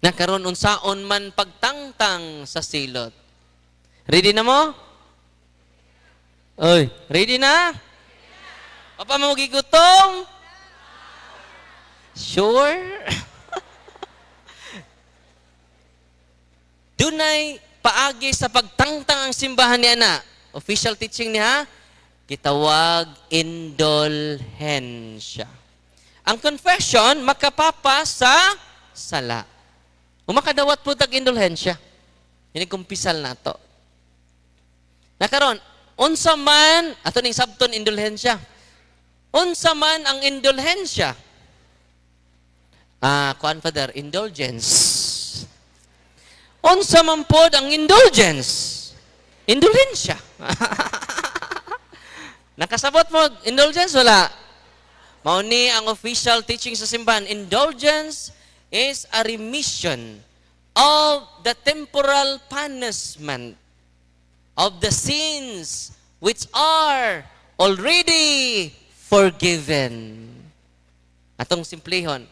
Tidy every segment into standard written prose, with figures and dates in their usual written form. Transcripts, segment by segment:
Nakaroon unsaon man pagtangtang sa silot. Ready na mo? Oy, ready na? Papa mo gigutom? Sure? Dunay paagi sa pagtangtang ang simbahan ni ana. Official teaching niya, gitawag indulhensya. Ang confession makapapa sa sala. Umakadawat po tag indulhensya. Ini kumpisal nato. Nakaron, unsa man ato ning sabton indulhensya. Unsa man ang indulhensya? Kuan Father, indulgence. Unsa man pod ang indulgence? Indulhensya. Nakasabot mo indulgence wala? Mao ni ang official teaching sa simbahan. Indulgence is a remission of the temporal punishment of the sins which are already forgiven. Atong simplihon.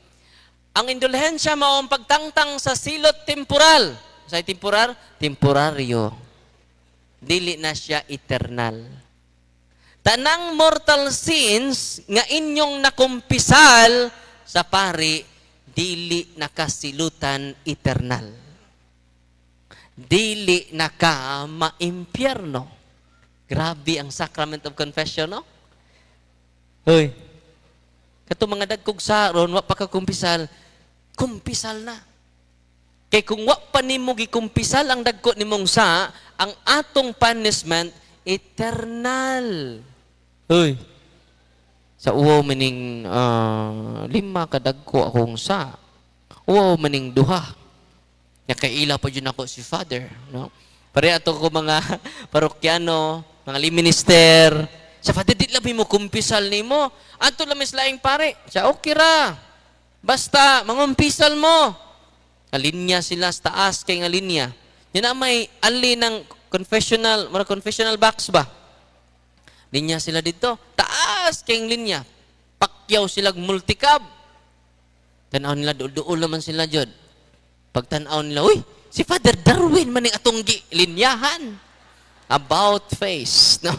Ang indulhensya mao ang pagtangtang sa silot temporal. Sa temporal, temporaryo. Dili na siya eternal. Tanang mortal sins nga inyong nakumpisal sa pari, dili nakasilutan eternal. Dili naka maimpyerno. Grabe ang sacrament of confession, no? Hoy. Kato mga dagkog saron, wa pa ka kumpisal, kumpisal na. Kay kung wa pa nimo gikumpisal ang dagko nimong sa, ang atong punishment eternal. Hoy. Sa uwaw maning 5 kadagko akong sa. Uwaw maning 2. Nakaila pa dyan ako si Father. No? Pare ato ko mga parokyano, mga liminister. Sa Father, di labi mo kumpisal ni mo. Ato lamis laing pare. Sa okay ra. Basta, mangumpisal mo. Alinya sila sa taas kay nga linya. Yan na may ali ng confessional, mga confessional box ba? Linya sila dito. Taas kayong linya. Pakyaw silang multicab. Tanaw nila, dool naman sila dyan. Pagtanaw nila, uy, si Father Darwin man yung atong linyahan. About face. No?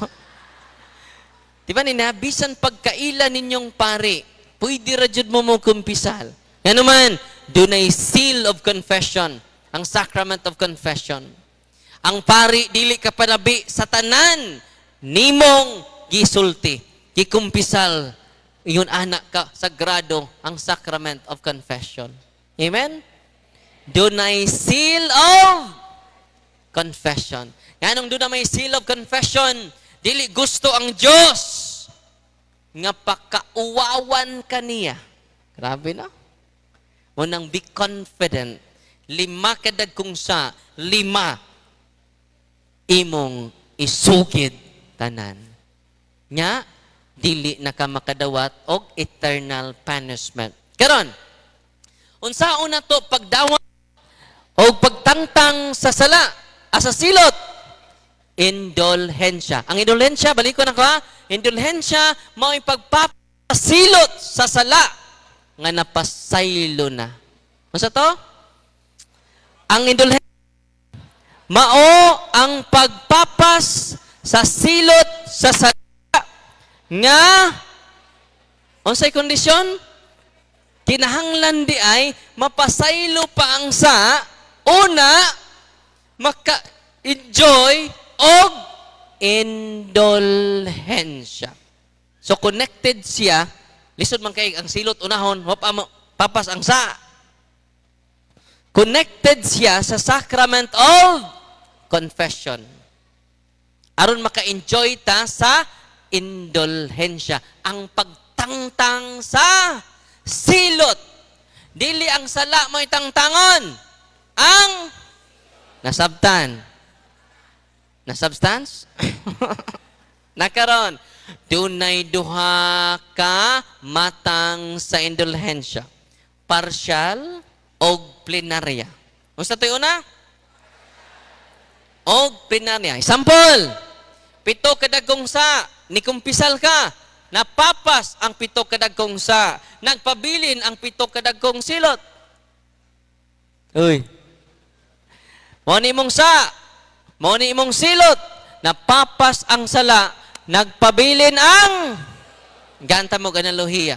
Diba, ninabisan pagkaila ninyong pare, pwede rajud mo mo kumpisal. Yan naman, dunay seal of confession. Ang sacrament of confession. Ang pari, dili ka panabi sa tanan nimong gisulti, gikumpisal, yun anak ka, sagrado, ang sacrament of confession. Amen? Dunay seal of confession. Yanong doon na may seal of confession, dili gusto ang Diyos nga pakauwawan kaniya. Grabe na. Munang be confident. 5 kadag kung sa 5 imong isugid tanan. Nya, dili na ka makadawat og eternal punishment. Karon, unsaon na to pagdawat o pagtangtang sa sala, sa silot? Indulhensya. Ang indulhensya, balik ko na ka, indulhensya, mao pagpapasilot sa sala nga napasaylo na. Unsa to? Ang indulhensya, mao ang pagpapas sa silot sa sala nga unsay kondisyon? Kinahanglan di ay mapasaylo pa ang sa una maka-enjoy og indulhensya. So connected siya, lisod man kay ang silot unahon, papas ang sa. Connected siya sa sacrament of confession. Aron maka-enjoy ta sa indulhensya. Ang pagtangtang sa silot. Dili ang sala mo'y tangtangon. Ang nasabtan. Nasubstance? Nakaron. Dunay duha ka matang sa indulhensya. Partial o plenarya. Unsa to'y una? Og plenarya. Example, 7 kadagkong sa, nikumpisal ka, napapas ang 7 kadagkong sa, nagpabilin ang 7 kadagkong silot. Uy. Mo ni mong mo ni mong silot, napapas ang sala, nagpabilin ang ganta mo ganang lohiya.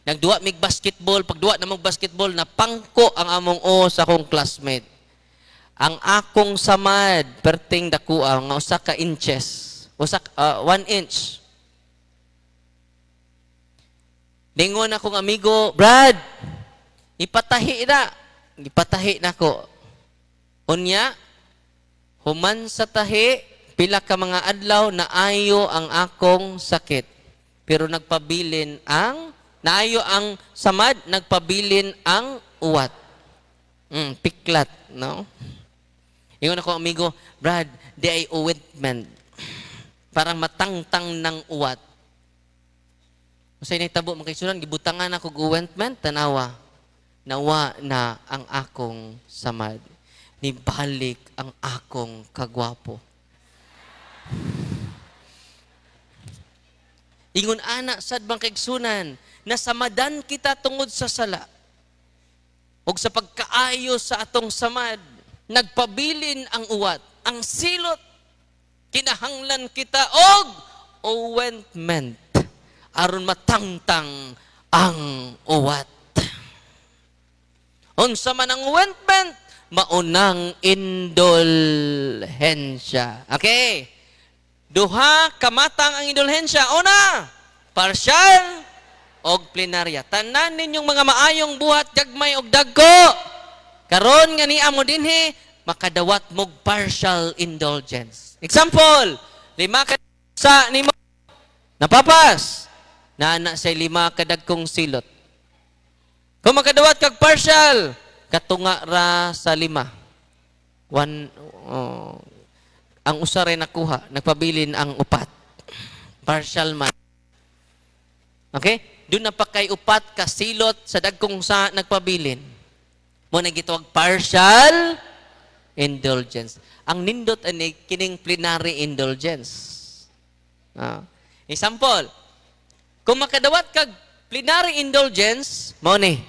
Nagduwa mig basketball, pagduwa na mong basketball, napangko ang among sa akong classmate. Ang akong samad, perting dakua, nga usa ka inches, 1 inch. Lingon akong amigo, Brad, ipatahi na ko. Unya, human sa tahi, pila ka mga adlaw na ayo ang akong sakit. Pero nagpabilin naayo ang samad, nagpabilin ang uwat. Piklat, no? Ingon ako amigo, Brad, di ay ointment. Para matangtang ng uwat. Masay na itabo, makaisunan, gibutangan ako ointment, tanawa. Nawa na ang akong samad. Nibalik ang akong kagwapo. Ingon ana sad bang kaigsunan, nasamadan kita tungod sa sala. Og sa pagkaayo sa atong samad, nagpabilin ang uwat, ang silot, kinahanglan kita og ointment aron matangtang ang uwat. Unsa man ang ointment? Maunang indulhensya. Okay. Duha kamatang ang indulhensya. Una, partial og plenarya. Tanan ninyong mga maayong buhat, gagmay og dagko. Karon nga niya mo dinhi, makadawat mog partial indulgence. Example, 5 ka sa nimo napapas. Naana say 5 ka dagkong silot. Kung makadawat kag partial, katunga ra sa 5. Ang usa ray nakuha, nagpabilin ang upat. Partial man. Okay? Doon na pa kay upat ka silot sa dagkong sa nagpabilin. Mo na gitawag partial indulgence. Ang nindot ani kining plenary indulgence. Example, kung makadawat kag plenary indulgence, mo ni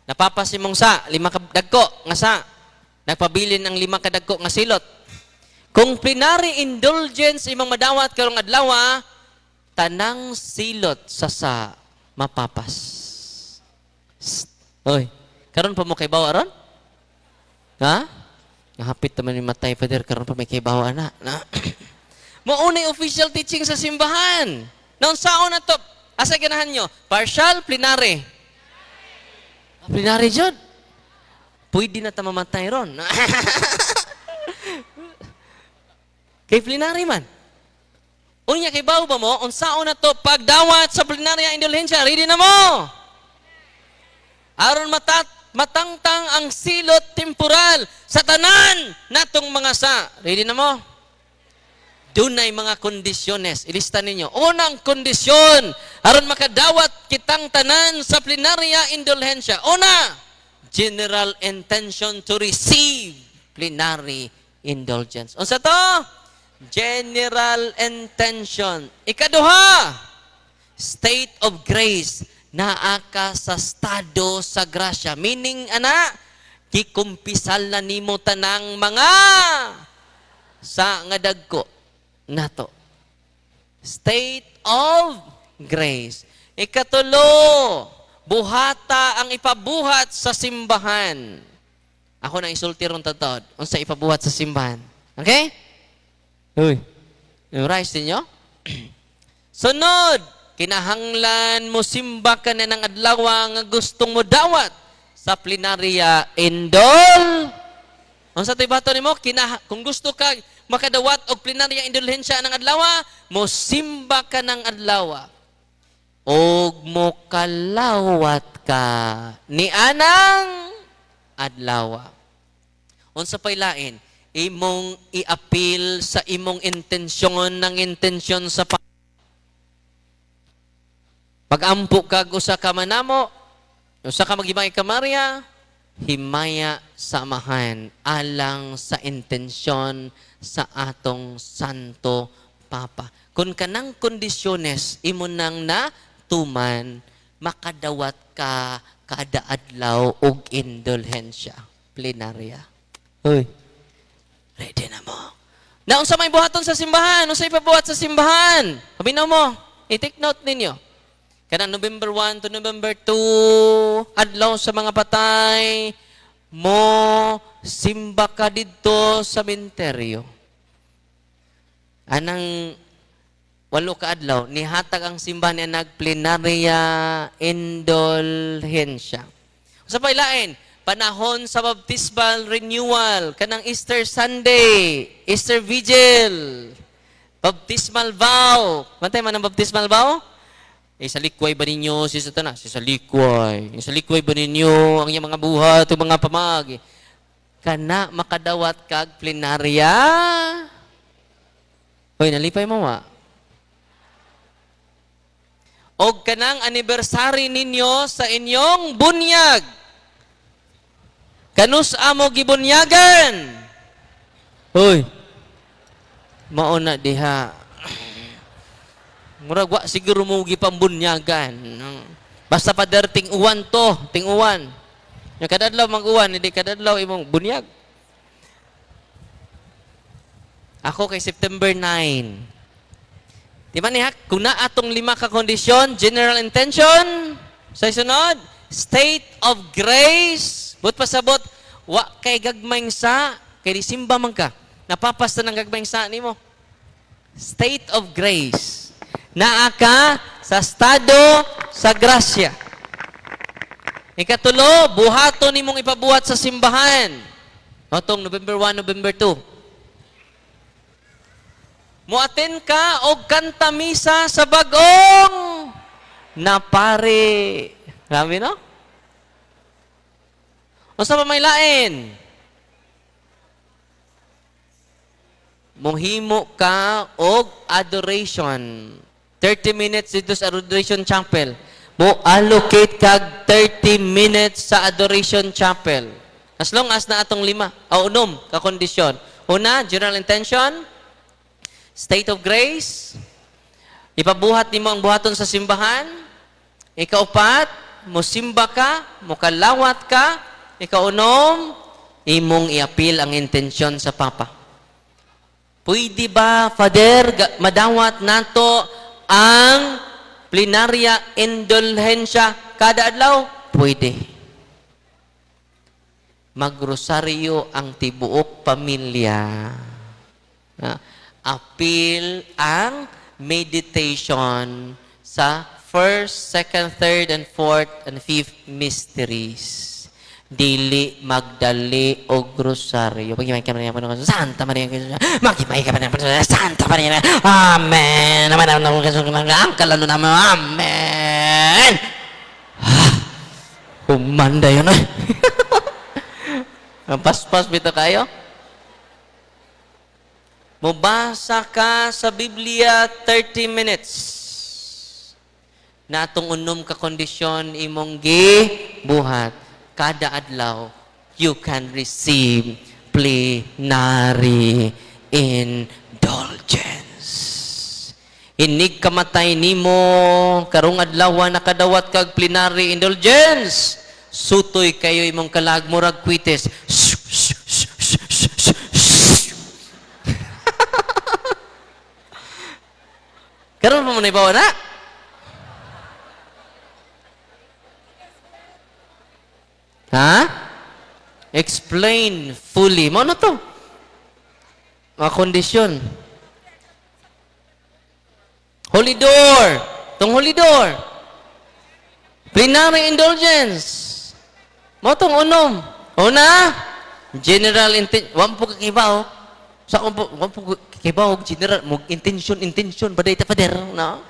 napapas imong 5 ka dagko nga nagpabilin ang 5 ka dagko nga silot. Kung plenary indulgence imong madawat karong adlaw, tanang silot sa mapapas. Oy, karon pa mo kay bawa ron? Ha? Nahapit naman ni matay Father, karon pa may kay bawa na. Maunay official teaching sa simbahan. Naon saon na to? Asa ganahan nyo? Partial, plenary. Plenary jud. Pwede na ta mamatay ron. Kay plenary man. Unya kay bawo ba mo, unsaon na to pagdawat sa plenarya indulhensya, ready na mo. Aron matangtang ang silot temporal sa tanan natong mga ready na mo. Dunay mga kondisyones. Ilista ninyo. Unang kondisyon, aron makadawat kitang tanan sa plenarya indulhensya. Una, general intention to receive plenary indulgence. Unsa to? General intention. Ikaduha, state of grace. Naa ka sa estado sa grasya. Meaning, kikumpisal na nimo tanang mga sa nga dagko nato. State of grace. Ikatulo, buhata ang ipabuhat sa simbahan. Ako na isulti ron tatod. Unsa ipabuhat sa simbahan. Okay? Uy. Memorize ninyo? Sunod, kinahanglan mo simba ka na ng adlaw nga gustong mo dawat sa plenarya indol. Unsa toy bato nimo? Kung gusto ka makadawat og plenarya indulhensya ng adlaw, mo simba ka ng adlaw. Og mo kalawat ka ni anang adlaw. Unsa pay lain? Imong i-appeal sa imong intensyon ng intensyon sa pag-ampo kag usa ka manamo, usa ka maghimay ka Maria, himaya samahan alang sa intensyon sa atong Santo Papa. Kung kanang kondisyones imo nang natuman, makadawat ka kada adlaw og indulhensya. Plenarya. Hoy, ready na mo. Na unsa may buhaton sa simbahan? Unsa ipabuhat sa simbahan? Paminaw mo. I-take note ninyo. Kanang November 1 to November 2, adlaw sa mga patay, mo simba ka didto sa sementeryo. Anang walo ka adlaw, nihatag ang simbahan niya nagplenarya indulhensya. Sa pailain, panahon sa baptismal renewal, kanang Easter Sunday, Easter Vigil, baptismal vow. Mantay man ang baptismal vow? Sa likway ba ninyo si Satanas? Sa likway. Sa likway ba ninyo ang iyang mga buhat o mga pamag? Kana makadawat kag plenarya. Hoy, nalipay mo wa? Og kanang anniversary ninyo sa inyong bunyag. Kanus amo gibunyagan. Hoy. Mauna diha. Murag wa siguro mo gipambunyagan. Basta paderting uwan to, ting-uwan. Yung kadadlaw mag-uwan, hindi kadadlaw imong bunyag. Ako kay September 9. Di ba niya? Kung na atong 5 ka kondisyon, general intention, sa sunod, state of grace, but pasabot, wa kay gagmayng sa, kay disimba man ka, napapasta ng gagmayng sa nimo. State of grace. Naa ka sa estado sa grasya. Ikatulo, buhaton nimong ipabuhat sa simbahan. Otong November 1, November 2. Muaten ka og kanta misa sa bagong napari. Grabe, no? O sa pamaylain, muhimo ka og adoration. 30 minutes dito sa adoration chapel. Mo allocate kag 30 minutes sa adoration chapel. As long as na atong 5 o 6 ka kondisyon. Una, general intention. State of grace, ipabuhat nimo ang buhaton sa simbahan. Ikaupat, musimba ka, mukalawat ka. Ikaunom, imong iapil ang intensyon sa Papa. Pwede ba, Father, madawat nato ang plenarya indulhensya kada adlaw? Pwede. Magrosaryo ang tibuok pamilya. Appeal ang meditation sa first, second, third, and fourth, and fifth mysteries. Dili magdali o grosaryo. Magimay ka na naman Santa Maria. Magimay ka na naman Santa Maria. Amen. Naman ang kalalo naman. Amen. Humanda yun eh. Paspas bito kayo. Mubasa ka sa Biblia 30 minutes. Na atong unom ka kondisyon imong gibuhat. Kada adlaw, you can receive plenary indulgence. Inig kamatay nimo, karong adlaw nakadawat kag plenary indulgence. Sutoy kayo imong kalagmurag kwites. Karon pa mo na ibawa na? Ha? Explain fully. Mo na to? Mga kondisyon. Holy door. Tong holy door. Plenary indulgence. Mo tong unom. Una, general intention. Wam po kakibaw. Sa kung po, wam po kakibaw, general, intention, paday ta pader, no?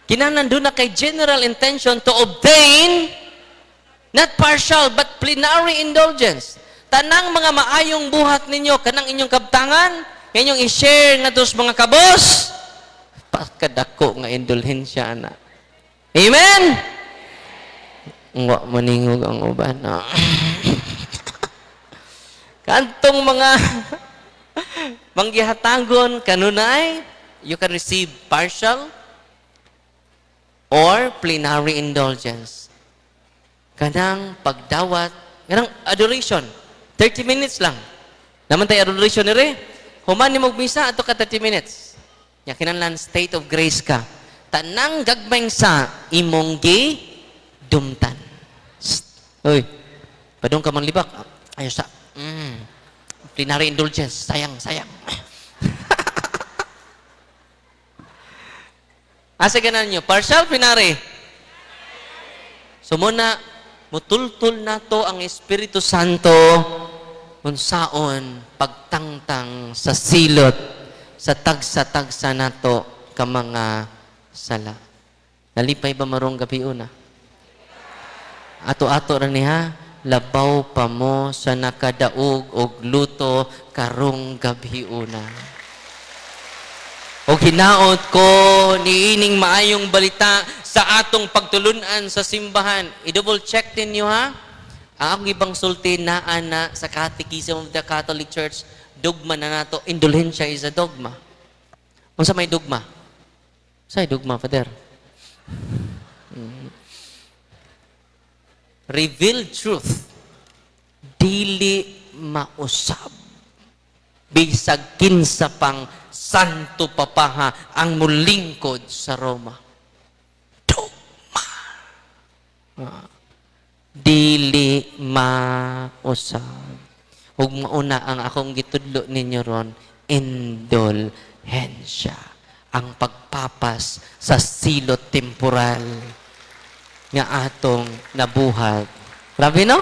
Kinahanglan doon na kay general intention to obtain not partial, but plenary indulgence. Tanang mga maayong buhat ninyo, kanang inyong kabtangan, inyong i-share na dos mga kabos, pagkadako nga indulhensya na. Amen? Wa maningog ang uban. No? Kantong mga manggihatangon kanunay, you can receive partial or plenary indulgence. kanang pagdawat, kanang adoration. 30 minutes lang. Naman tayo adoration ni Re. Human ni misa ato ka 30 minutes. Ya kinahanglan state of grace ka. Tanang gagmayng sa imong dumtan. Oy, padung ka manglibak. Ayo sa. Plenary indulgence. Sayang. Asa ganan nyo? Partial, plenary. So muna, mutultul na to ang Espiritu Santo unsaon pagtangtang sa silot sa tagsa-tagsa nato ka mga sala. Nalipay ba marong gabi una? Ato-ato ra niha, labaw pa mo sa nakadaog og luto karong gabi una. O hinaot ko niining maayong balita sa atong pagtulunan sa simbahan. I-double check ninyo ha. Ang akong ibang sulti na ana sa Catechism of the Catholic Church, dogma na nato. Indulhensya is a dogma. Unsa may dogma? Say dogma, Father. Revealed truth. Dili mausab. Bisag kinsa pang santo papaha ang mulingkod sa Roma. Dogma. Dili mausab. Ug mauna ang akong gitudlo ninyo ron, indulhensya. Ang pagpapas sa silot temporal nga atong nabuhat. Grabe no?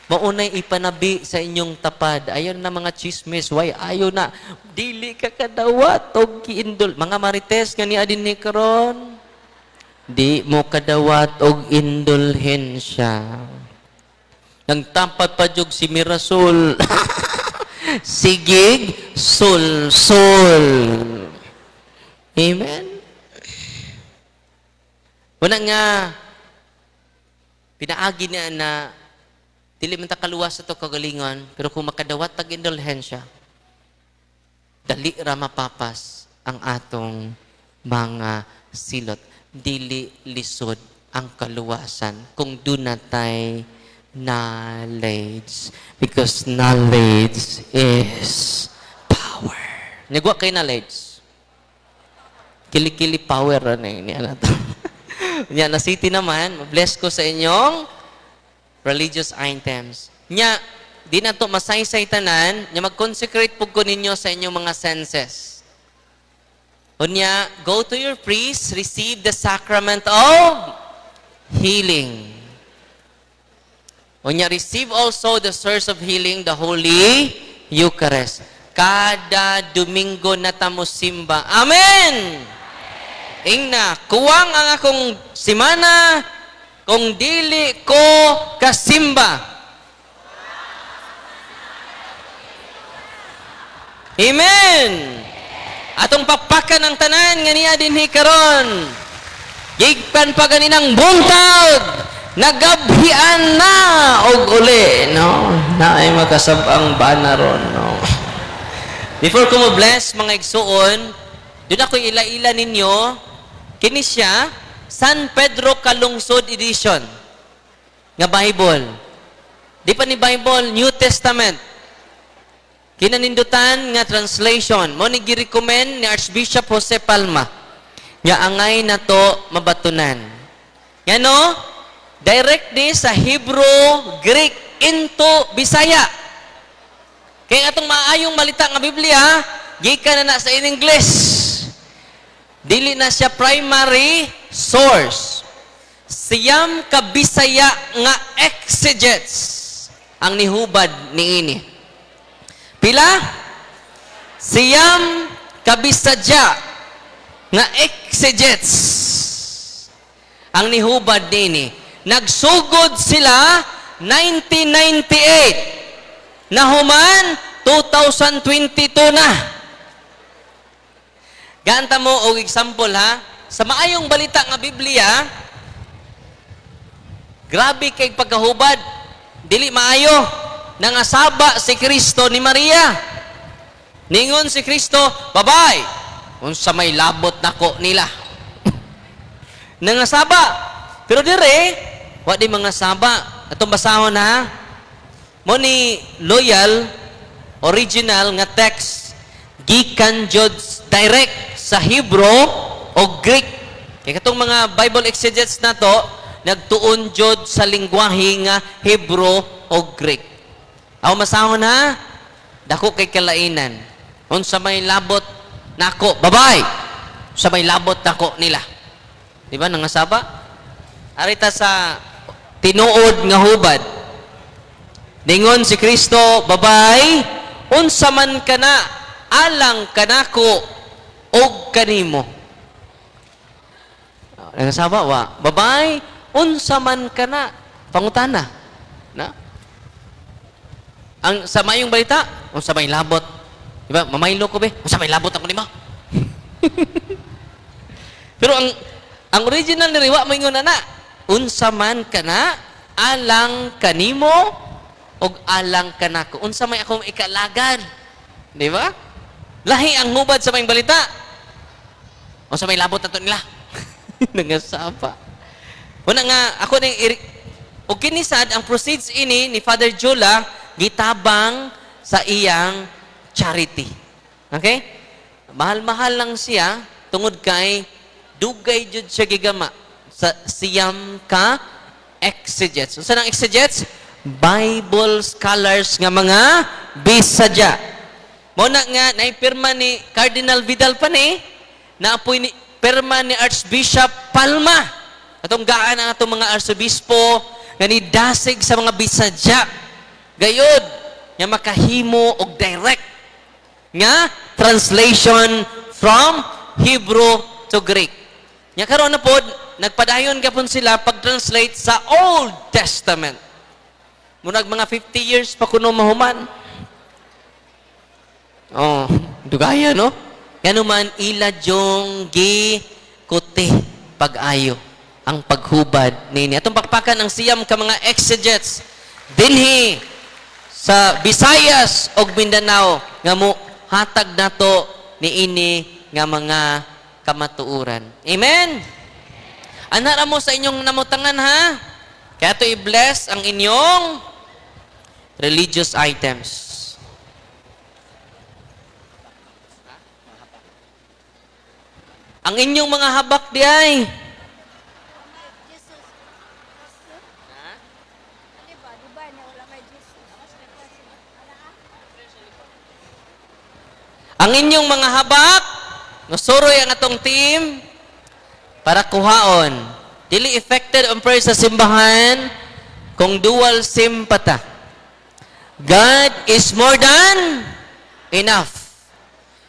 Maunay ipanabi sa inyong tapad. Ayon na mga chismis. Why? Ayon na. Dili ka kadawat o giindol. Mga marites nga ni adin ni karon. Di mo kadawat o indulhensya. Nagtampat pa jug si Mirasol. Sigig, sul. Amen? Wala nga, pinaagi niya na dili man ta kaluwas sa to kagalingon, pero kung makadawat tag indulhensya, dali ra mapapas ang atong mga silot. Dili lisod ang kaluwasan kung dunatay knowledge. Because knowledge is power. Nagwa kay knowledge. Kili-kili power na ni anato. Nya na city naman, bless ko sa inyong religious items. Nya, di na to masaysay tanan, nya mag-consecrate po ko ninyo sa inyong mga senses. Unya, go to your priest, receive the sacrament of healing. Unya, receive also the source of healing, the Holy Eucharist. Kada Domingo na tamo simba. Amen! Ingna, kuwang ang akong simana kung dili ko kasimba. Amen! Atong pakpakan ang tanan nga niya dinhi karon. Gigpan pa ganinang buntag, nagabhian na og uli, no? Naay makasabang bana ron, no? Before ko mo bless mga igsuon, doon ako ila-ila ninyo, kini siya, San Pedro Calungsod Edition nga Bible. Di pa ni Bible, New Testament. Kinanindutan nga translation. Mo ni gi-recommend ni Archbishop Jose Palma. Nga angay na to mabatunan. Yan no? Direct ni sa Hebrew, Greek, into Bisaya. Kaya atong maayong malita nga Biblia, gikan na sa in English. Dili na siya primary source. Siyam ka Bisaya nga exegetes ang nihubad niini. Pila? Siyam ka Bisaya nga exegetes ang nihubad niini. Nagsugod sila 1998. Nahuman 2022 na. Ganta mo og example ha. Sa maayong balita nga Biblia, grabe kay pagkahubad. Dili maayo. Nangasaba si Kristo ni Maria. Ningon si Kristo, babay. Unsa may labot nako nila. Nangasaba. Pero dire, Wa di mga saba. Atong basahon ha. Mo ni loyal, original nga text, gikan jud direct sa Hebrew o Greek. Kaya katong mga Bible exegetes na to, nagtuon jud sa lingwahe nga Hebrew o Greek. Aw masahon ha, dako kay kalainan. Unsa may labot nako, babay. Sa may labot nako nila. Di ba nangasaba? Arita sa tinuod nga hubad. Ningon si Kristo, babay, unsa man kana alang kanako og kanimo. Nangasaba wa, babay, unsa man kana pangutana. Na? Ang sa mayong balita, unsa may labot. Di ba? Mamaylo ko be, unsa may labot ako nimo. Pero ang original ni Riwa moingon na unsa man kana alang kanimo og alang kanako. Unsa may akong ikalagad. Di ba? Lahi ang hubad sa mayong balita. Unsa may labot nato nila. Nangasapa. Una nga ako ning og kinisad ang proceeds ini ni Father Jula gitabang sa iyang charity. Okay? Mahal-mahal lang siya tungod kay dugay jud siya gigama sa siyam ka exegetes. Unsa nang exegetes? Bible scholars nga mga bisadya. Mo na nga naipirma ni Cardinal Vidal pa ni naapoy ni pirma ni Archbishop Palma. Atong gaan ang atong mga arsobispo nga ni dasig sa mga bisadya. Gayod nga makahimo og direct nga translation from Hebrew to Greek. Nya karon na pod nagpadayon gapon sila pag-translate sa Old Testament. Munag mga 50 years pa kuno mahuman. Oh, dugaya no? Yan man ila jong gi kuti pag-ayo ang paghubad nini. Atong pakpakan ang siyam ka mga exegetes dinhi sa Visayas ug Mindanao nga mo hatag nato niini nga mga kamatuuran. Amen. Ana mo sa inyong namutangan ha. Kaya to i-bless ang inyong religious items. Ang inyong mga habak di ay. Ang inyong mga habak, nasuroy ang atong team para kuhaon. Dili affected ang prayer sa simbahan kung dual SIM pata. God is more than enough.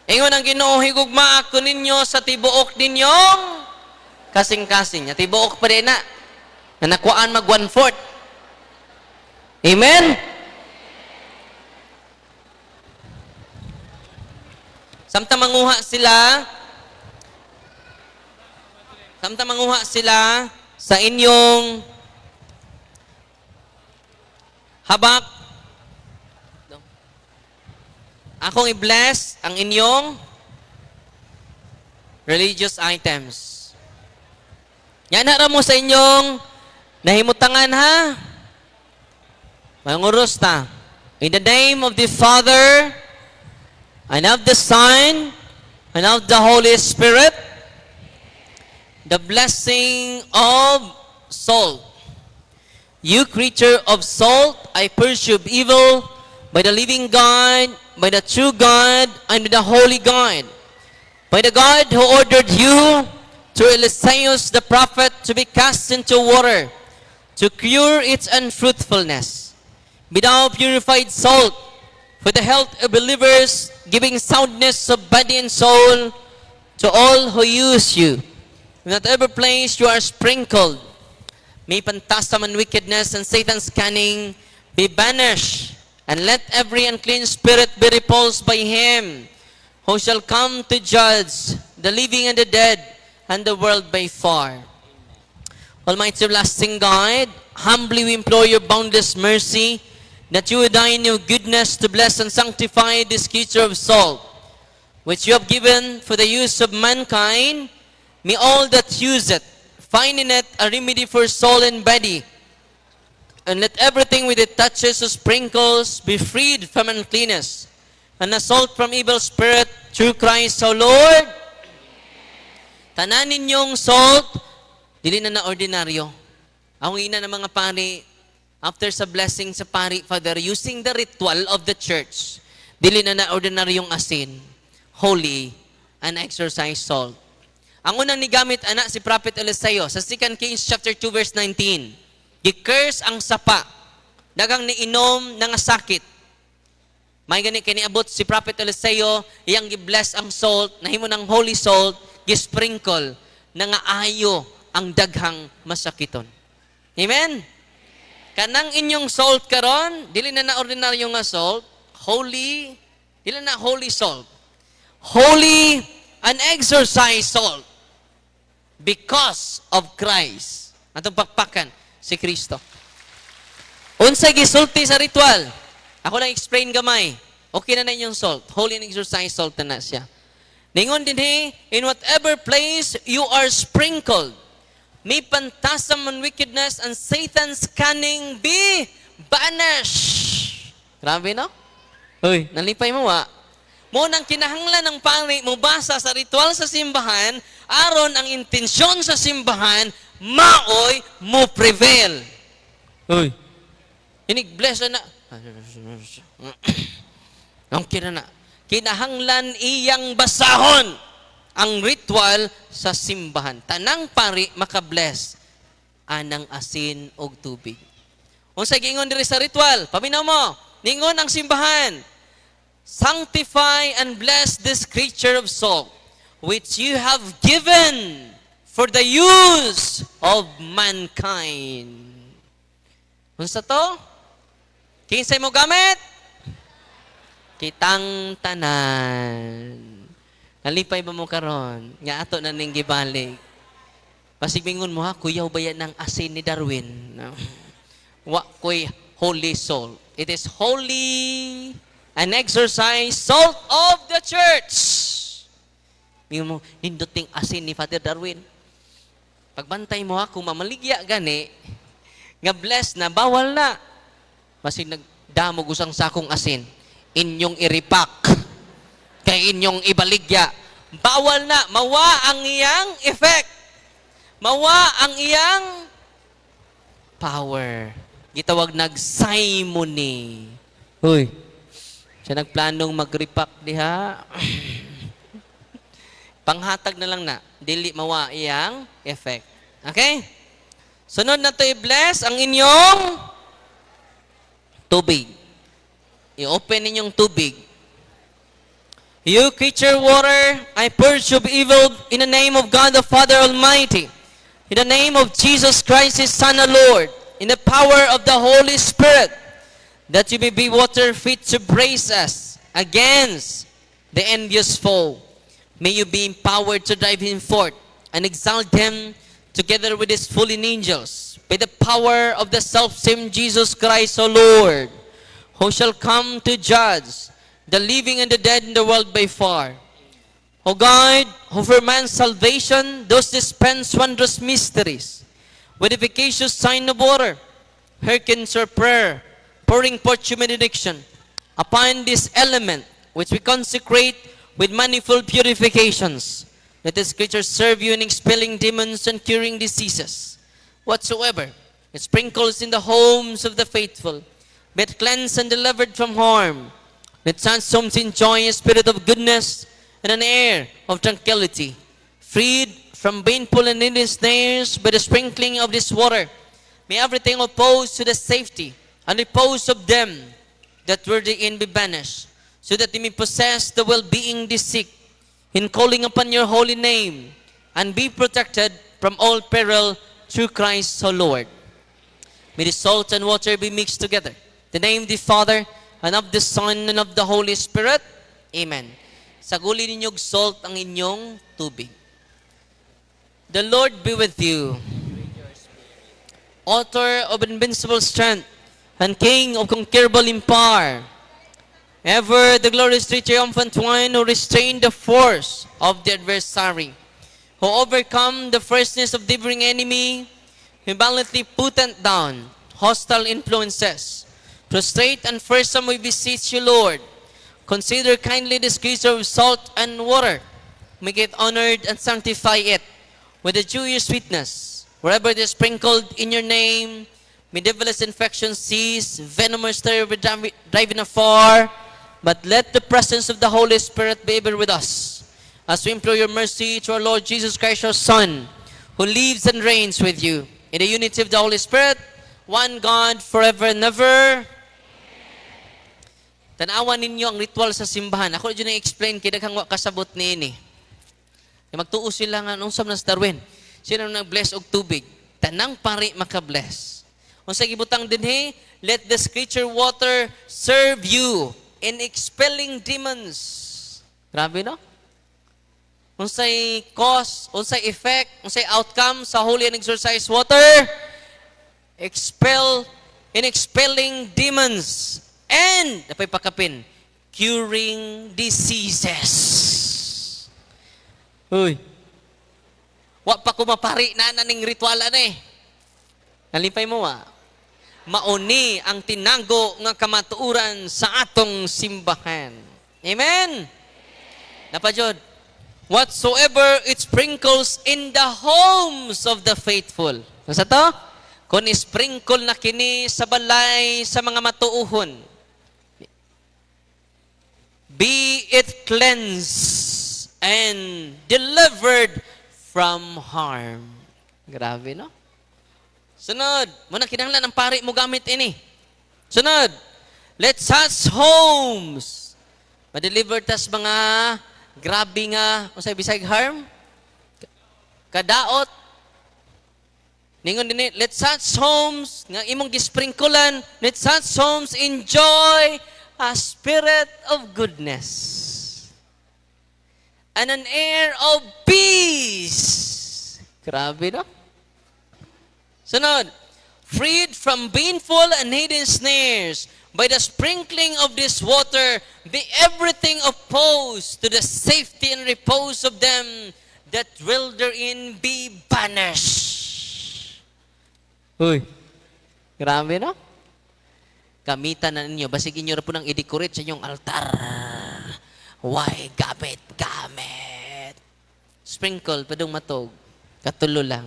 Ingon ang Ginoo, higugma ako ninyo sa tibuok ninyong kasing-kasing. Tibuok pa rin na nakuhaan mag 1/4. Amen? Samtang manguha sila sa inyong habak, akong i-bless ang inyong religious items. Yan na mo sa inyong nahimutangan ha. Manguros ta. In the name of the Father, and of the Son, and of the Holy Spirit, the blessing of salt. You creature of salt, I pursue evil by the living God, by the true God, and by the holy God, by the God who ordered you through Eliseus the prophet to be cast into water, to cure its unfruitfulness. Be thou purified salt, for the health of believers, giving soundness of body and soul to all who use you. In whatever place you are sprinkled, may phantasm and wickedness and Satan's cunning be banished, and let every unclean spirit be repulsed by him, who shall come to judge the living and the dead, and the world by far. Almighty everlasting God, humbly we implore your boundless mercy, that you would die in your goodness to bless and sanctify this creature of salt, which you have given for the use of mankind. May all that use it find in it a remedy for soul and body, And let everything with it touches or sprinkles be freed from uncleanness, and a salt from evil spirit through Christ our Lord. Tanan ninyong salt, dili na ordinaryo. Ang ina ng mga pari, after sa blessing sa pari, Father, using the ritual of the church, dili na ordinaryong asin, holy, and exercise salt. Ang unang nigamit, anak, si Prophet Eliseo, sa 2 Kings chapter 2, verse 19, gi-curse ang sapa, dagang niinom ng sakit. May gani kiniabot si Prophet Eliseo, iyang gi-bless ang salt, nahimo ng holy salt, gi-sprinkle, na nga ayo ang daghang masakiton. Amen? Kanang inyong salt karon, dili na ordinaryo nga salt, holy, dili na holy salt. Holy and exercise salt. Because of Christ. Atong pakpakan si Kristo. Unsay gisulti sa ritual? Ako lang explain gamay. Okay na inyong salt. Holy and exercise salt na siya. Ningon din in whatever place you are sprinkled, may phantasm and wickedness and Satan's cunning be banished. Grabe, no? Uy, nalipay mo, mo nang kinahanglan ng pari mo basa sa ritual sa simbahan, aron ang intensyon sa simbahan, maoy mo prevail. Uy, inig-bless na. Ang kinana. Kinahanglan iyang basahon ang ritual sa simbahan. Tanang pari makabless anang asin og tubig. Unsa gingon diri sa ritual? Paminaw mo. Ningon ang simbahan. Sanctify and bless this creature of salt, which you have given for the use of mankind. Unsa to? Kinsay mo gamit? Kitang tanan. Nalipay ba mo karon? Nga ato na ning gibalik. Pasigmingon mo ha, kuyaw ba yan ng asin ni Darwin? No? Wa ko'y holy salt. It is holy and exercise salt of the church. Mingon mo, ninduting asin ni Father Darwin. Pagbantay mo ha, kung mamaligya gani, nga bless na, bawal na. Masig nagdamog usang sakong asin, inyong iripak, kay inyong ibaligya. Bawal na, mawa ang iyang effect. Mawa ang iyang power. Gitawag nag-simony. Hoy, siya nagplanong mag-repack diha. Panghatag na lang na, dili mawa iyang effect. Okay? Sunod na to i-bless ang inyong tubig. I-open ninyong tubig. You creature water, I purge of evil in the name of God the Father Almighty, in the name of Jesus Christ, His Son, the Lord, in the power of the Holy Spirit, that you may be water fit to brace us against the envious foe. May you be empowered to drive him forth and exalt him together with his fallen angels by the power of the self-same Jesus Christ, O Lord, who shall come to judge the living and the dead in the world by far. O God, who for man's salvation does dispense wondrous mysteries, with efficacious sign of water, hearkens our prayer, pouring forth your benediction upon this element which we consecrate with manifold purifications. Let this creature serve you in expelling demons and curing diseases whatsoever it sprinkles in the homes of the faithful, be it cleansed and delivered from harm. Let such homes enjoy a spirit of goodness and an air of tranquility, freed from baneful and needless snares by the sprinkling of this water. May everything opposed to the safety and repose of them that were therein be banished, so that they may possess the well-being they seek in calling upon your holy name, and be protected from all peril through Christ our Lord. May the salt and water be mixed together. In the name of the Father, and of the Son, and of the Holy Spirit. Amen. Saguli ninyong salt ang inyong tubig. The Lord be with you. Author of invincible strength, and King of conquerable in power, ever the glorious triumphant one who restrained the force of the adversary, who overcome the fierceness of the enemy, who valiantly put it down, hostile influences. Prostrate and fearsome we beseech you, Lord. Consider kindly this creature of salt and water. Make it honored and sanctify it with the Jewish sweetness. Wherever it is sprinkled in your name, may devilish infection cease, venomous terror be driven afar, but let the presence of the Holy Spirit be ever with us, as we implore your mercy to our Lord Jesus Christ, our Son, who lives and reigns with you, in the unity of the Holy Spirit, one God, forever and ever. Tanawan ninyo ang ritual sa simbahan. Ako dyan na-explain, kidaghang kasabot ni ini. Magtuo sila nga, nung sa Darwin, sila nag-bless og tubig. Tanang pari maka-bless. Kung sa gibutang dinhi, let the scripture water serve you in expelling demons. Grabe, no? Unsay cause, unsay effect, unsay outcome sa holy and exorcised water? In expelling demons. And, napay pakapin, curing diseases. Uy. Wa pa kumapari na naning ritual ani. Nalipay mo mauni ang tinago nga kamatuuran sa atong simbahan. Amen? Napajod. Whatsoever it sprinkles in the homes of the faithful. Sa to? Kung isprinkle na kini sa balay sa mga matuuhon, be it cleansed and delivered from harm. Grabe, no? Sunod, muna kinahanglan ang pari mo gamit ini. Sunod, let such homes ma-deliver tas mga grabe nga, unsay bisag harm? Kadaot. Ningon din, let such homes nga imong gisprinklean, let such homes enjoy a spirit of goodness and an air of peace. Grabe, no? Sunod, freed from baneful and hidden snares, by the sprinkling of this water, be everything opposed to the safety and repose of them that dwell therein be banished. Uy, grabe, no? Gamitan na ninyo, basig inyo na po nang i-decorate sa inyong altar. Why, gamit. Sprinkle, padong matog. Katulo lang.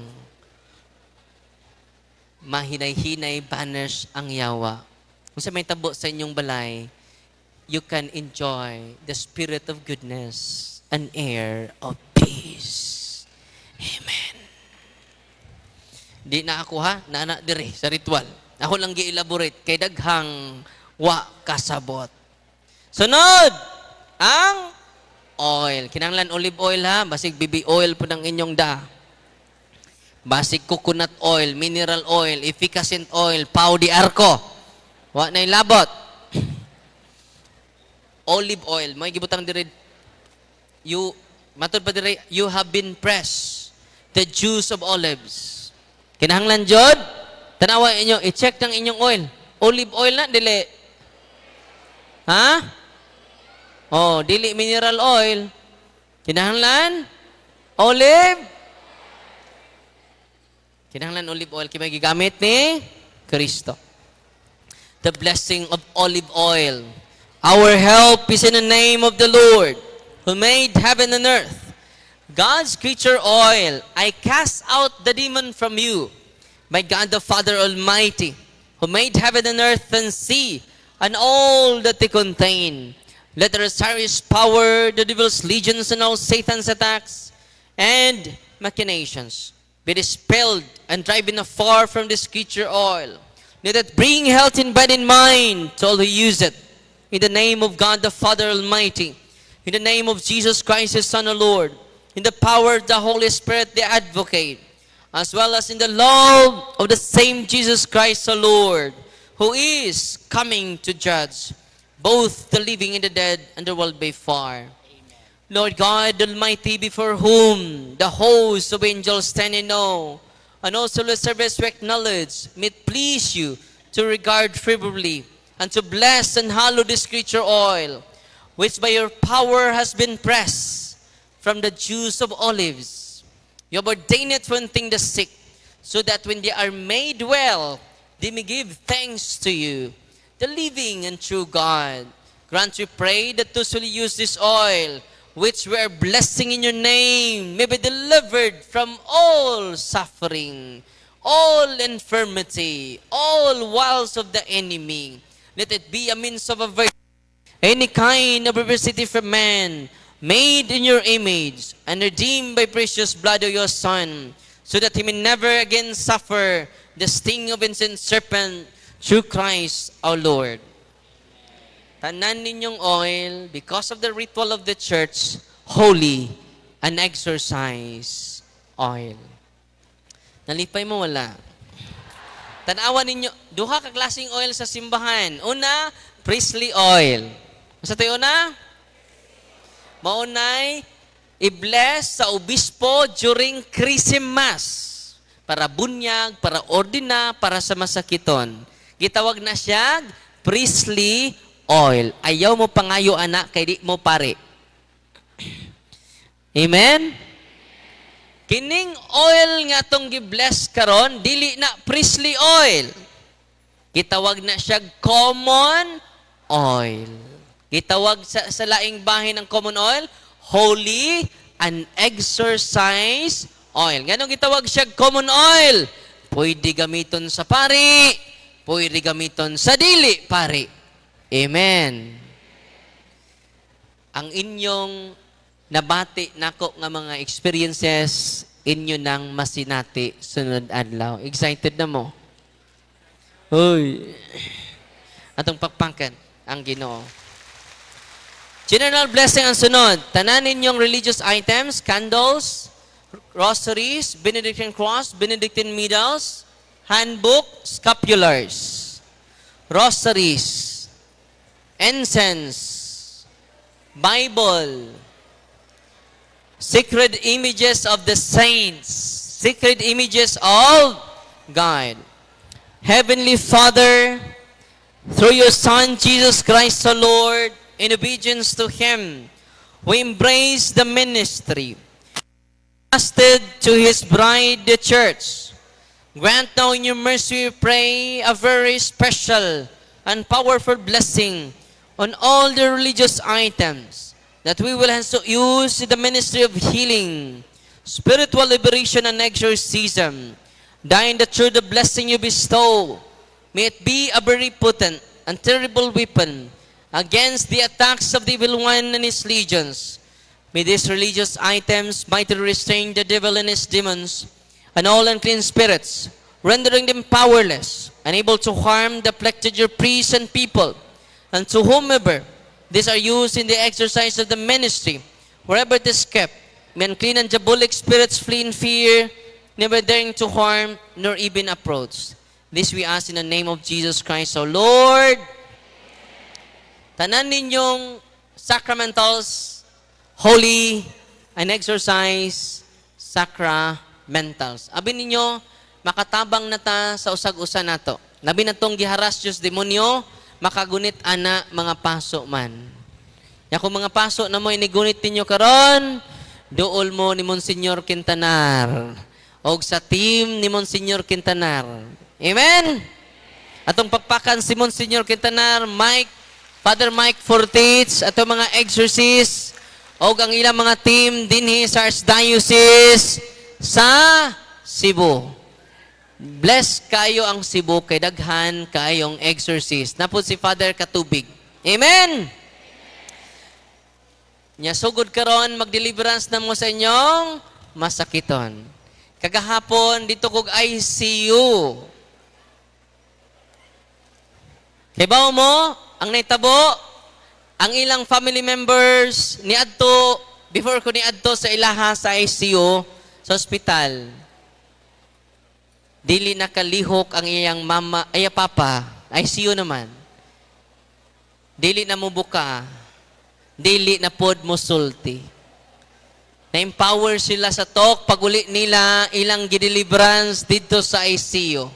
Mahinay-hinay, banish ang yawa. Kung sa may tabo sa inyong balay, you can enjoy the spirit of goodness, an air of peace. Amen. Di na ako naanak dire sa ritual. Ako lang gi-elaborate kay daghang wa kasabot. Sunod, ang oil. Kinahanglan olive oil basig BB oil po ng inyong basig coconut oil, mineral oil, efficacent oil, pau di arco. Wa na labot. Olive oil, may gibutang dire matud pa dire, you have been pressed the juice of olives. Kinahanglan jud, tanawa inyo, i-check ng inyong oil. Olive oil na, dili. Dili mineral oil. Kinahanglan olive. Kinahanglan olive oil kay magigamit ni Kristo. The blessing of olive oil. Our help is in the name of the Lord, who made heaven and earth. God's creature oil, I cast out the demon from you, by God the Father Almighty, who made heaven and earth and sea, and all that they contain. Let the Osiris power, the devil's legions, and all Satan's attacks and machinations be dispelled and driven afar from this creature oil. Let it bring health in body and mind to all who use it. In the name of God the Father Almighty, in the name of Jesus Christ, His Son, our Lord, in the power of the Holy Spirit, the Advocate, as well as in the love of the same Jesus Christ, our Lord, who is coming to judge both the living and the dead, and the world by far. Amen. Lord God Almighty, before whom the hosts of angels stand in awe, and also the service to acknowledge, may it please you to regard favorably and to bless and hallow this creature oil, which by your power has been pressed from the juice of olives. You have ordained it to anoint the sick, so that when they are made well, they may give thanks to you, the living and true God. Grant, we pray, that those who will use this oil, which we are blessing in your name, may be delivered from all suffering, all infirmity, all wiles of the enemy. Let it be a means of averting any kind of adversity from man, made in your image, and redeemed by precious blood of your Son, so that he may never again suffer the sting of ancient serpent, through Christ our Lord. Tanan ninyong oil, because of the ritual of the church, holy and exercise oil. Nalipay mo, wala. Tanawan ninyo, duha ka klaseng oil sa simbahan. Una, priestly oil. Masa tayo una? Maunay, i-bless sa obispo during Christmas. Para bunyag, para ordina, para sa masakiton. Gitawag na siya, priestly oil. Ayaw mo pangayo, anak, kay di mo pare. Amen? Kining oil nga tong gi-bless karon, dili na priestly oil. Gitawag na siya common oil. Gitawag sa laing bahin ng common oil, holy and exercise oil. Ganong gitawag siya common oil? Pwede gamiton sa pari, pwede gamiton sa dili pari. Amen. Ang inyong nabati nako nga mga experiences, inyo nang masinati sunod adlaw. Excited na mo? Hoy. Atong pakpangkan ang Ginoo. General blessing ang sunod. Tanan ninyong religious items, candles, rosaries, Benedictine cross, Benedictine medals, handbook, scapulars, rosaries, incense, Bible, sacred images of the saints, sacred images of God. Heavenly Father, through your Son, Jesus Christ the Lord, in obedience to Him, we embrace the ministry entrusted to His bride, the church. Grant now in your mercy, we pray, a very special and powerful blessing on all the religious items, that we will also use the ministry of healing, spiritual liberation, and exorcism. Dying that through the blessing you bestow, may it be a very potent and terrible weapon against the attacks of the evil one and his legions. May these religious items mightily restrain the devil and his demons and all unclean spirits, rendering them powerless, unable to harm the afflicted your priests and people, and to whomever these are used in the exercise of the ministry, wherever it is kept, may unclean and diabolic spirits flee in fear, never daring to harm, nor even approach. This we ask in the name of Jesus Christ, our Lord. Tanan ninyong sacramentals, holy, and exercise sacramentals. Abi ninyo, makatabang na ta sa usag-usa nato. Labi na tong giharas Diyos demonyo, makagunit ana mga paso man. Ya kung mga paso na mo inigunit ninyo karon, duol mo ni Monsignor Quintanar o sa team ni Monsignor Quintanar. Amen? Atong pagpakan si Monsignor Quintanar, Father Mike Fortich, ato mga exorcist, o ang ilang mga team dinhi sa Archdiocese sa Cebu. Bless kayo ang Cebu kay daghan kayong exorcist. Napod si Father Katubig. Amen? Nya sugod karon mag-deliverance na mo sa inyong masakiton. Kagahapon dito kog ICU. Kay bao mo ang naitabo ang ilang family members ni adto before ko ni adto sa ilaha sa ICU sa ospital. Dili nakalihok ang iyang mama, papa, ICU naman. Dili na mo buka. Dili na pod mo sulti. Na-empower sila sa talk, pag-uli nila ilang gideliverance dito sa ICU.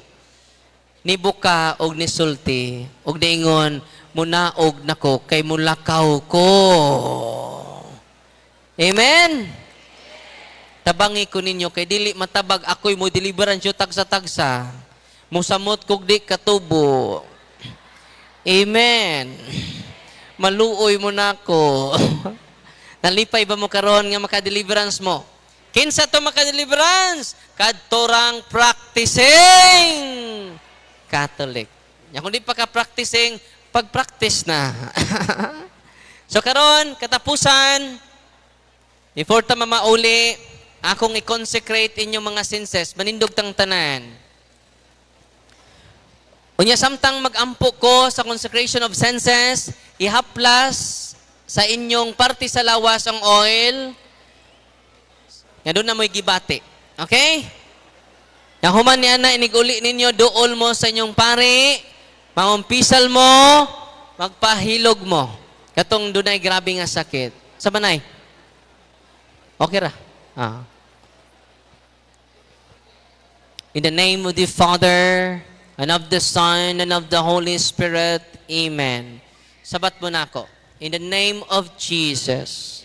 Ni buka og ni sulti. Og daingon, munaog nako kay mulakaw ko. Amen? Tabangi ko ninyo, kay dili matabag ako'y mo deliverance yung tagsa-tagsa. Musamot kog di katubo. Amen. Maluoy mo na ako. Nalipay ba mo karon nga maka-deliverance mo? Kinsa to maka-deliverance? Kadtorang practicing Catholic. Ya kung di pa ka practicing, pag-practice na. So karon katapusan, before ta mamauli, akong i-consecrate inyong mga senses, manindog tang tanan. Unya samtang mag-ampo ko sa consecration of senses, ihaplas sa inyong parte sa lawas ang oil. Nga doon na mo'y gibati. Okay? Yang human ni ana, iniguli ninyo, dool mo sa inyong pare, mamumpisal mo, magpahilog mo. Katong doon ay grabe nga sakit. Sa banay? Okay ra? Ah. In the name of the Father, and of the Son, and of the Holy Spirit. Amen. Sabat mo na ako. In the name of Jesus,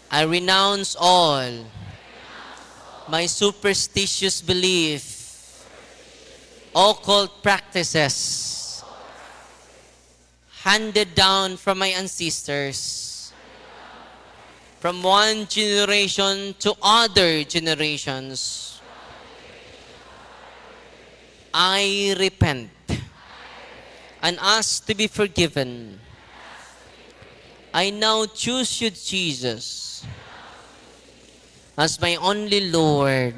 I renounce all my superstitious belief, occult practices, handed down from my ancestors, from one generation to other generations. I repent and ask to be forgiven. I now choose you, Jesus, as my only Lord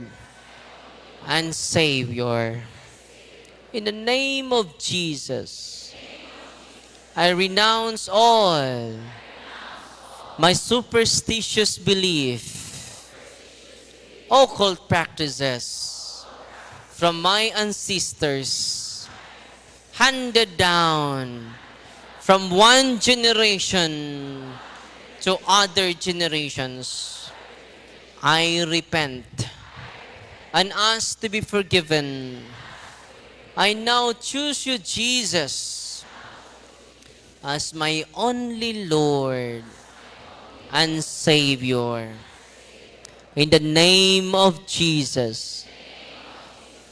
and Savior. In the name of Jesus, I renounce all my superstitious belief, occult practices from my ancestors, handed down from one generation to other generations. I repent and ask to be forgiven. I now choose you, Jesus, as my only Lord and Savior. In the name of Jesus,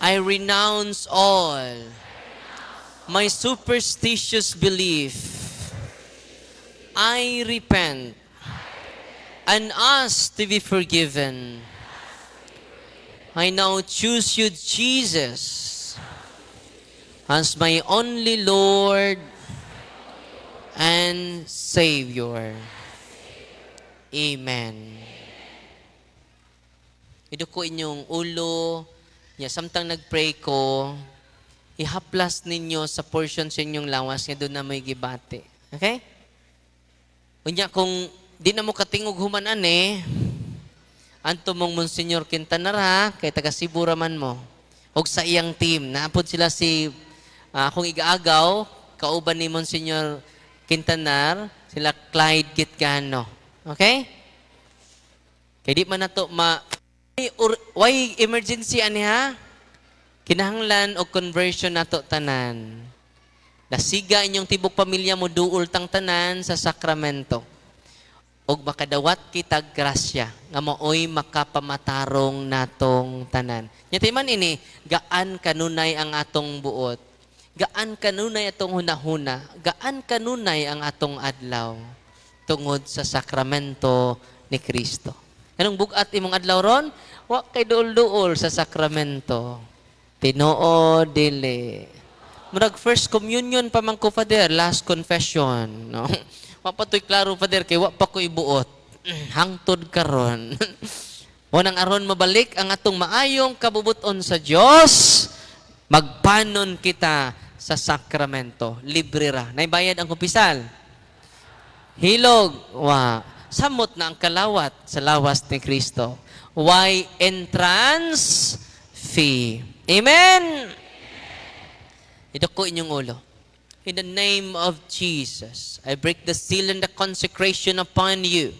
I renounce all my superstitious belief. I repent and ask to be forgiven. I now choose you, Jesus, as my only Lord and Savior. Amen. Iduko inyong ulo. Samtang nag-pray ko, ihaplas ninyo sa portion sa inyong lawas nga doon na may gibati. Okay? Unya, kung di na mo katingog humanan anto mong Monsignor Quintanar kay taga Cebu raman mo. Og sa iyang team, naapod sila si, kung igaagaw, kauban ni Monsignor Quintanar, sila Clyde Kitgano. Okay? Kaya di man na to why emergency ani ha? Kinahanglan og conversion nato tanan. Nasiga inyong tibok pamilya mo duol tang tanan sa sakramento. Og makadawat kita grasya nga maoy makapamatarong natong tanan. Nyatay man ini, gaan kanunay ang atong buot. Gaan kanunay atong hunahuna. Gaan kanunay ang atong adlaw tungod sa sakramento ni Kristo. Anong bugat imong adlaw ron? Wa kay duol-duol sa sakramento. Tinoo dili. Murag first communion pa man ko, Father, last confession, no? Wa pa to'y klaro, Father, kay wa pa ko ibuot. Hangtod karon. Unang aron mabalik ang atong maayong kabubuton sa Dios, magpanon kita sa sakramento. Libre ra. Naibayad ang kumpisal. Hilog. Wa. Samot na ang kalawat sa lawas ni Kristo. Why entrance fee? Amen? Ito ko inyong ulo. In the name of Jesus, I break the seal and the consecration upon you.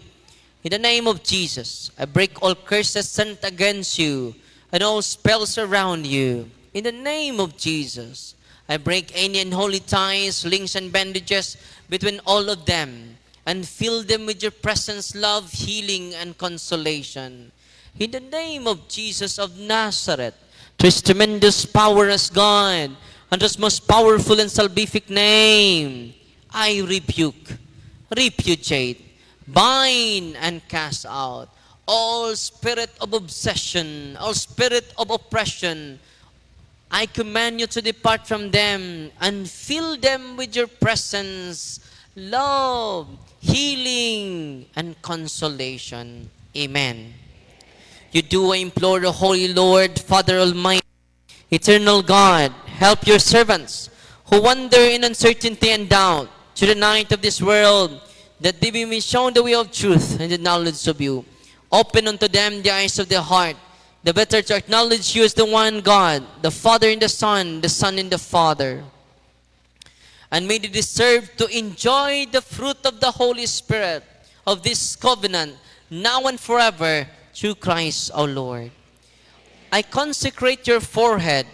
In the name of Jesus, I break all curses sent against you and all spells around you. In the name of Jesus, I break any unholy ties, links, and bandages between all of them and fill them with your presence, love, healing, and consolation. In the name of Jesus of Nazareth, to His tremendous power as God, and His most powerful and salvific name, I rebuke, repudiate, bind, and cast out all spirit of obsession, all spirit of oppression. I command you to depart from them and fill them with your presence, love, healing, and consolation. Amen. You do, I implore the Holy Lord, Father Almighty, Eternal God, help your servants who wander in uncertainty and doubt to the night of this world, that they may be shown the way of truth and the knowledge of you. Open unto them the eyes of their heart, the better to acknowledge you as the one God, the Father and the Son and the Father. And may they deserve to enjoy the fruit of the Holy Spirit of this covenant, now and forever, through Christ our Lord. I consecrate your forehead,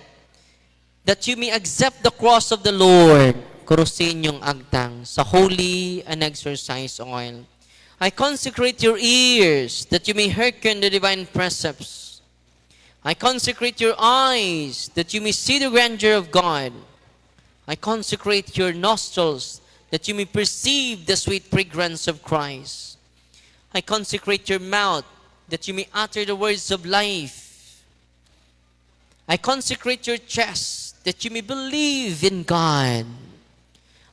that you may accept the cross of the Lord, kurusin yung agtang, sa holy and exercise oil. I consecrate your ears, that you may hearken the divine precepts. I consecrate your eyes, that you may see the grandeur of God. I consecrate your nostrils, that you may perceive the sweet fragrance of Christ. I consecrate your mouth, that you may utter the words of life. I consecrate your chest, that you may believe in God.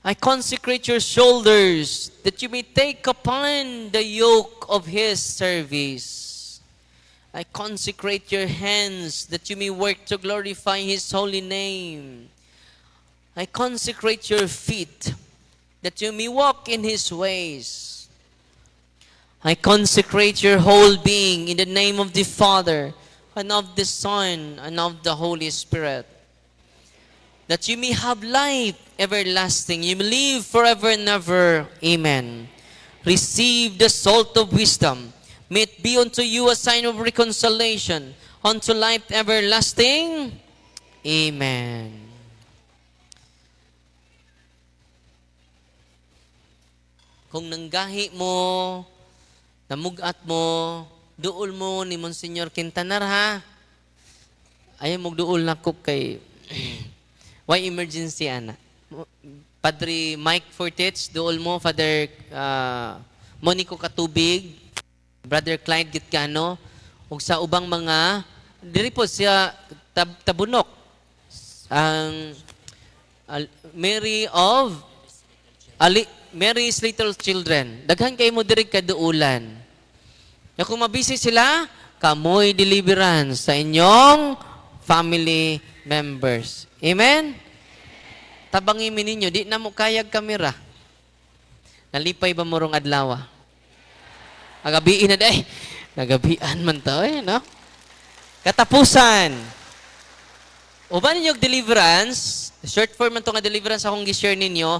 I consecrate your shoulders, that you may take upon the yoke of His service. I consecrate your hands, that you may work to glorify His holy name. I consecrate your feet, that you may walk in His ways. I consecrate your whole being in the name of the Father, and of the Son, and of the Holy Spirit, that you may have life everlasting. You may live forever and ever. Amen. Receive the salt of wisdom. May it be unto you a sign of reconciliation unto life everlasting. Amen. Kung nanggahi mo, namugat mo, duol mo ni Monsignor Quintanar, ha? Ayaw magduol na ko kay why emergency, ana? Padre Mike Fortich, duol mo. Father Monico Katubig, Brother Clyde Gitcano, ug sa ubang mga, diri po siya tabunok, ang Mary's Little Children. Daghan kay mo diri kaduulan. Na kung mabisi sila, kamoy deliverance sa inyong family members. Amen? Tabangin ninyo, di na mo kayag kamera. Nalipay ba mo rong adlaw? Agabiin na day. Nagabian man to, no? Katapusan. Uban ninyong deliverance, short form man to nga deliverance akong gi-share ninyo,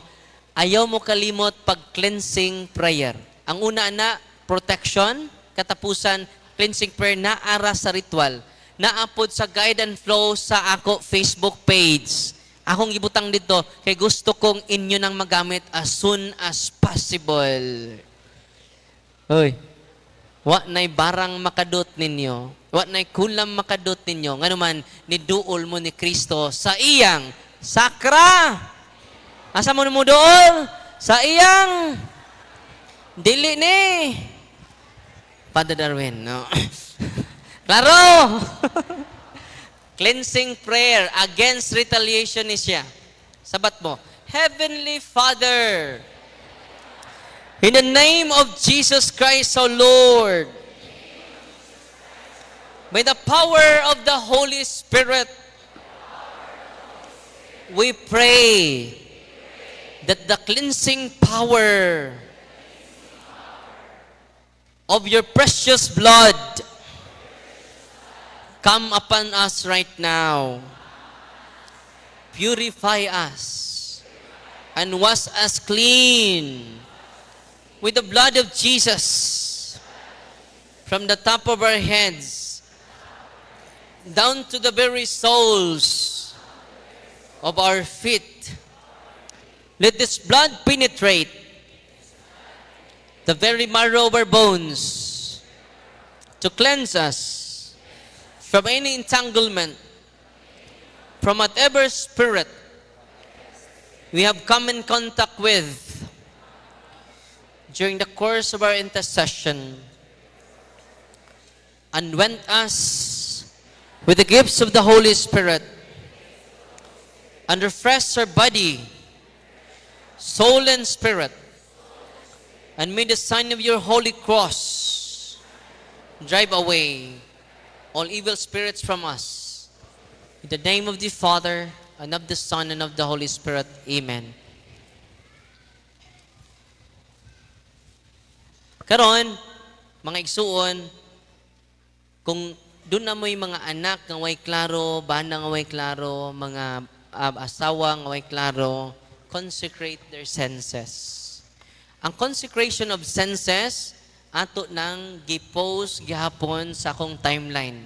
ayaw mo kalimot pag-cleansing prayer. Ang una na, protection. Katapusan, cleansing prayer na ara sa ritual. Naapod sa guide and flow sa ako Facebook page. Akong ibutang dito, kay gusto kong inyo nang magamit as soon as possible. Hoy, wa na'y barang makadot ninyo, wa na'y kulam makadot ninyo, nga naman, niduol mo ni Kristo sa iyang sakra. Asa mo dool? Sa iyang dili ni Father Darwin, no? Klaro! Cleansing prayer against retaliation is siya. Sabat mo, Heavenly Father, in the name of Jesus Christ, our Lord, by the power of the Holy Spirit, we pray that the cleansing power of your precious blood come upon us right now. Purify us and wash us clean with the blood of Jesus from the top of our heads down to the very soles of our feet. Let this blood penetrate the very marrow of our bones to cleanse us from any entanglement from whatever spirit we have come in contact with during the course of our intercession, and went us with the gifts of the Holy Spirit, and refreshed our body, soul, and spirit, and made the sign of your holy cross drive away all evil spirits from us. In the name of the Father, and of the Son, and of the Holy Spirit. Amen. Karon, mga igsuon, kung doon na mo'y mga anak nga way klaro, bana nga way klaro, mga asawa nga way klaro, consecrate their senses. Ang consecration of senses, ato nang gipost gihapon sa akong timeline.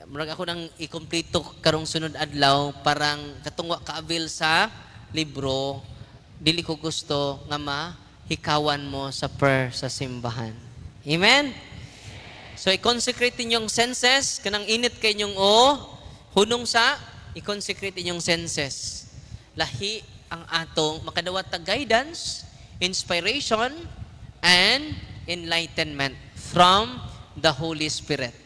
Murag ako nang ikompleto karong sunod adlaw, parang katungwa ka-avail sa libro, dili ko gusto nga mahikawan mo sa prayer sa simbahan. Amen? So, i-consecrate inyong senses, kanang init kay inyong hunong sa, i-consecrate inyong senses. Lahi ang atong makadawat ta guidance, inspiration, and enlightenment from the Holy Spirit.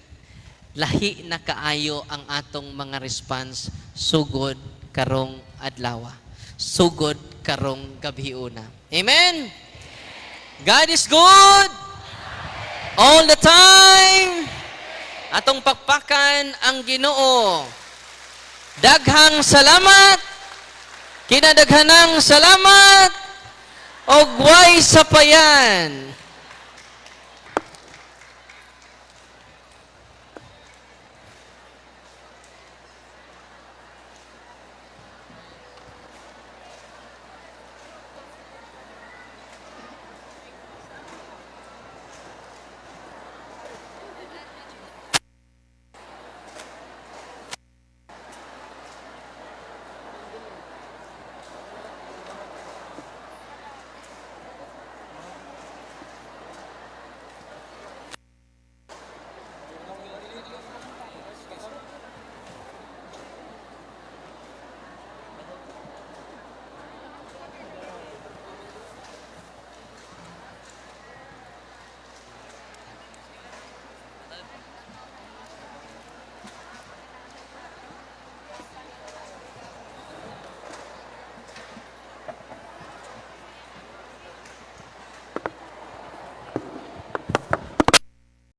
Lahi na kaayo ang atong mga response, sugod karong adlaw, sugod karong gabiuna. Amen? God is good! All the time, atong pakpakan ang Ginoo. Daghang salamat, kinadaghanang salamat, og way sapayan.